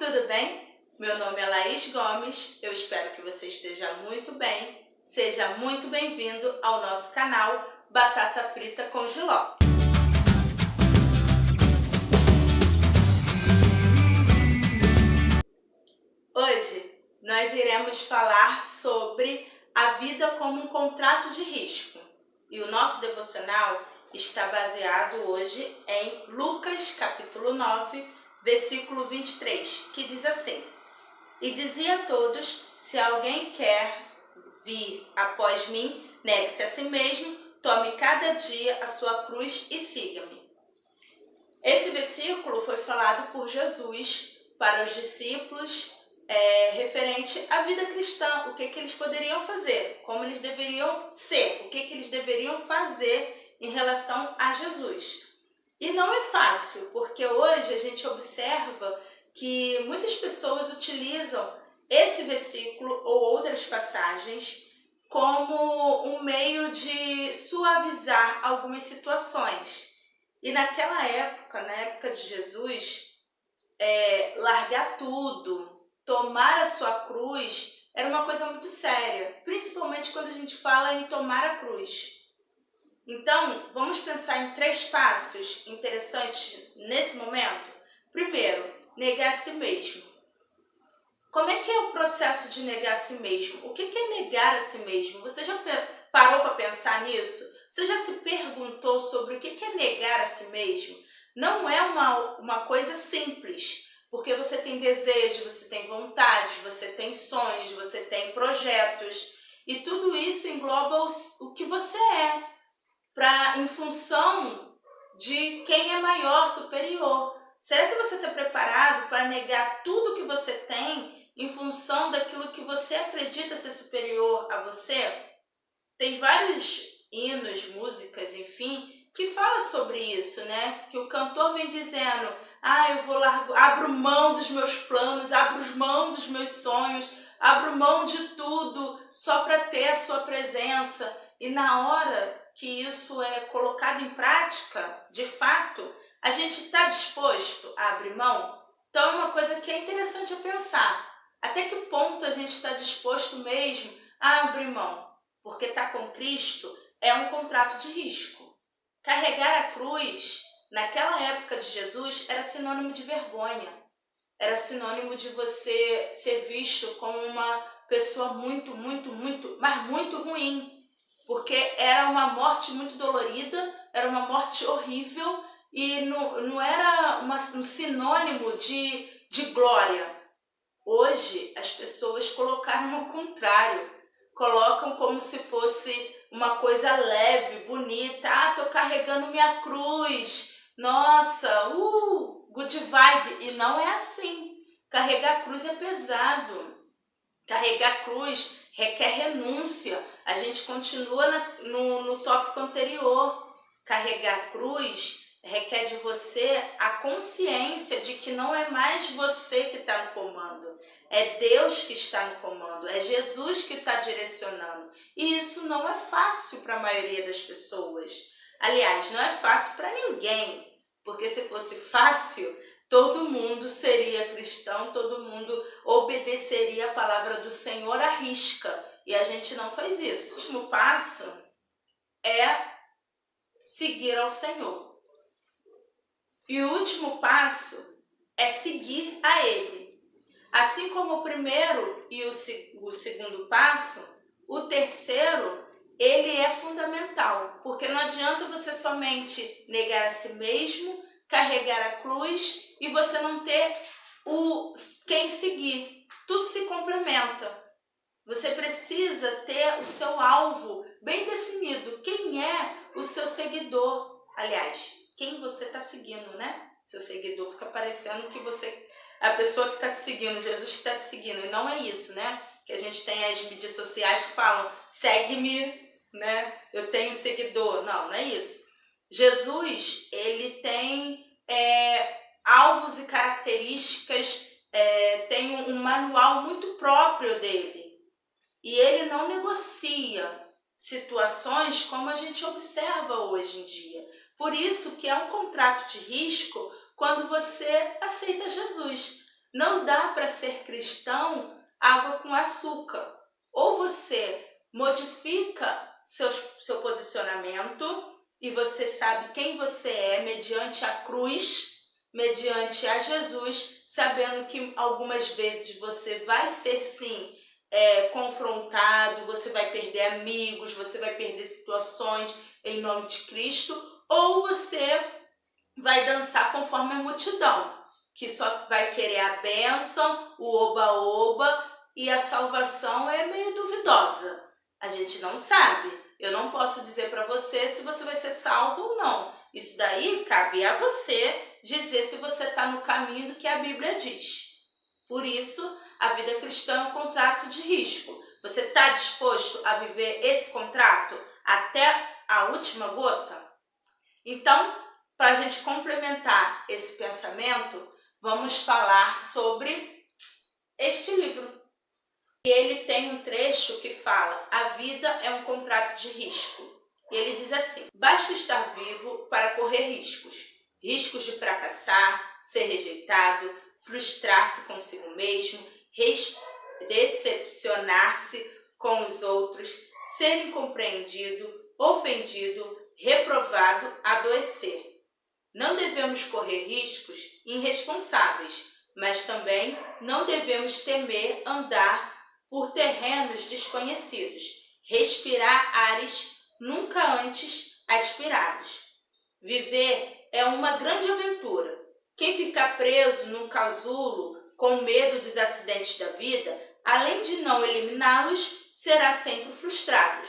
tudo bem? Meu nome é Laís Gomes, eu espero que você esteja muito bem. Seja muito bem-vindo ao nosso canal Batata Frita com Jiló. Hoje nós iremos falar sobre a vida como um contrato de risco. E o nosso devocional está baseado hoje em Lucas capítulo 9, versículo 23, que diz assim: E dizia a todos, se alguém quer vir após mim, negue-se a si mesmo, tome cada dia a sua cruz e siga-me. Esse versículo foi falado por Jesus para os discípulos referente à vida cristã, o que eles poderiam fazer, como eles deveriam ser, o que eles deveriam fazer em relação a Jesus. E não é fácil, porque hoje a gente observa que muitas pessoas utilizam esse versículo ou outras passagens como um meio de suavizar algumas situações. E naquela época, na época de Jesus, largar tudo, tomar a sua cruz, era uma coisa muito séria, principalmente quando a gente fala em tomar a cruz. Então, vamos pensar em 3 passos interessantes nesse momento. Primeiro, negar a si mesmo. Como é que é o processo de negar a si mesmo? O que é negar a si mesmo? Você já parou para pensar nisso? Você já se perguntou sobre o que é negar a si mesmo? Não é uma coisa simples, porque você tem desejos, você tem vontades, você tem sonhos, você tem projetos, e tudo isso engloba o que você é, em função de quem é maior, superior. Será que você está preparado para negar tudo que você tem em função daquilo que você acredita ser superior a você? Tem vários hinos, músicas, enfim, que fala sobre isso, né? Que o cantor vem dizendo: eu abro mão dos meus planos, abro mão dos meus sonhos, abro mão de tudo só para ter a sua presença. E na hora que isso é colocado em prática, de fato, a gente está disposto a abrir mão? Então é uma coisa que é interessante a pensar. Até que ponto a gente está disposto mesmo a abrir mão? Porque estar com Cristo é um contrato de risco. Carregar a cruz, naquela época de Jesus, era sinônimo de vergonha. Era sinônimo de você ser visto como uma pessoa muito, mas muito ruim. Porque era uma morte muito dolorida, era uma morte horrível e não era um sinônimo de glória. Hoje, as pessoas colocaram ao contrário. Colocam como se fosse uma coisa leve, bonita. Tô carregando minha cruz. Nossa, good vibe. E não é assim. Carregar a cruz é pesado. Carregar a cruz requer renúncia. A gente continua no tópico anterior. Carregar a cruz requer de você a consciência de que não é mais você que está no comando. É Deus que está no comando. É Jesus que está direcionando. E isso não é fácil para a maioria das pessoas. Aliás, não é fácil para ninguém. Porque se fosse fácil, todo mundo seria cristão, todo mundo obedeceria a palavra do Senhor à risca. E a gente não faz isso. O último passo é seguir ao Senhor. E o último passo é seguir a Ele. Assim como o primeiro e o segundo passo, o terceiro, ele é fundamental. Porque não adianta você somente negar a si mesmo, carregar a cruz e você não ter quem seguir. Tudo se complementa. Você precisa ter o seu alvo bem definido. Quem é o seu seguidor? Aliás, quem você está seguindo, né? Seu seguidor fica parecendo que você, a pessoa que está te seguindo, Jesus que está te seguindo. E não é isso, né? Que a gente tem as mídias sociais que falam, segue-me, né? Eu tenho seguidor. Não é isso. Jesus, ele tem alvos e características, tem um manual muito próprio dele. E ele não negocia situações como a gente observa hoje em dia. Por isso que é um contrato de risco quando você aceita Jesus. Não dá para ser cristão água com açúcar. Ou você modifica seu posicionamento e você sabe quem você é mediante a cruz, mediante a Jesus, sabendo que algumas vezes você vai ser sim confrontado, você vai perder amigos, você vai perder situações em nome de Cristo, ou você vai dançar conforme a multidão, que só vai querer a bênção, o oba-oba, e a salvação é meio duvidosa. A gente não sabe. Eu não posso dizer para você se você vai ser salvo ou não. Isso daí cabe a você dizer se você está no caminho do que a Bíblia diz. Por isso, a vida cristã é um contrato de risco. Você está disposto a viver esse contrato até a última gota? Então, para a gente complementar esse pensamento, vamos falar sobre este livro. E ele tem um trecho que fala: a vida é um contrato de risco. E ele diz assim: basta estar vivo para correr riscos. Riscos de fracassar, ser rejeitado, frustrar-se consigo mesmo, decepcionar-se com os outros, ser incompreendido, ofendido, reprovado, adoecer. Não devemos correr riscos irresponsáveis, mas também não devemos temer andar por terrenos desconhecidos, respirar ares nunca antes aspirados. Viver é uma grande aventura. Quem ficar preso num casulo com medo dos acidentes da vida, além de não eliminá-los, será sempre frustrado.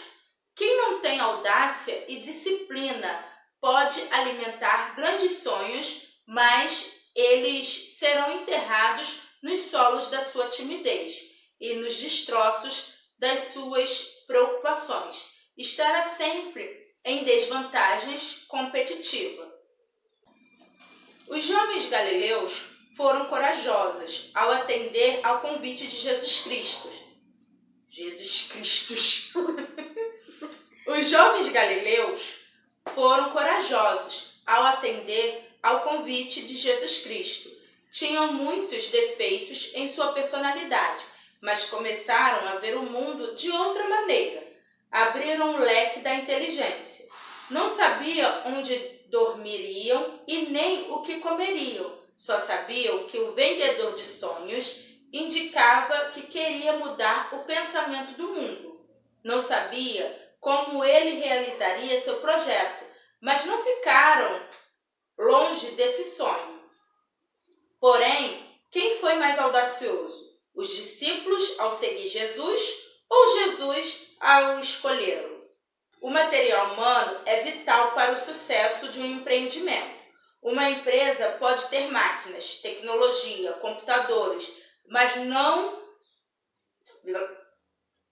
Quem não tem audácia e disciplina pode alimentar grandes sonhos, mas eles serão enterrados nos solos da sua timidez e nos destroços das suas preocupações. Estará sempre em desvantagens competitivas. Os jovens galileus foram corajosos ao atender ao convite de Jesus Cristo. Os jovens galileus foram corajosos ao atender ao convite de Jesus Cristo. Tinham muitos defeitos em sua personalidade, mas começaram a ver o mundo de outra maneira. Abriram o leque da inteligência. Não sabiam onde dormiriam e nem o que comeriam. Só sabiam que o vendedor de sonhos indicava que queria mudar o pensamento do mundo. Não sabia como ele realizaria seu projeto, mas não ficaram longe desse sonho. Porém, quem foi mais audacioso? Os discípulos ao seguir Jesus ou Jesus ao escolhê-lo? O material humano é vital para o sucesso de um empreendimento. Uma empresa pode ter máquinas, tecnologia, computadores, mas não...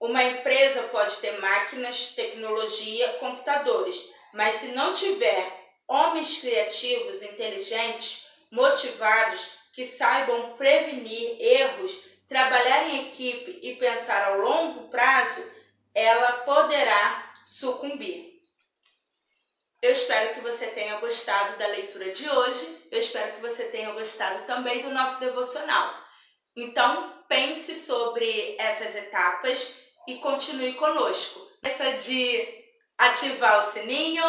Uma empresa pode ter máquinas, tecnologia, computadores, mas se não tiver homens criativos, inteligentes, motivados, que saibam prevenir erros, trabalhar em equipe e pensar ao longo prazo, ela poderá sucumbir. Eu espero que você tenha gostado da leitura de hoje. Eu espero que você tenha gostado também do nosso devocional. Então, pense sobre essas etapas e continue conosco. Não esqueça de ativar o sininho,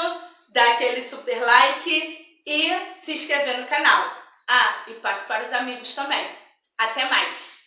dar aquele super like e se inscrever no canal. Ah, e passe para os amigos também. Até mais!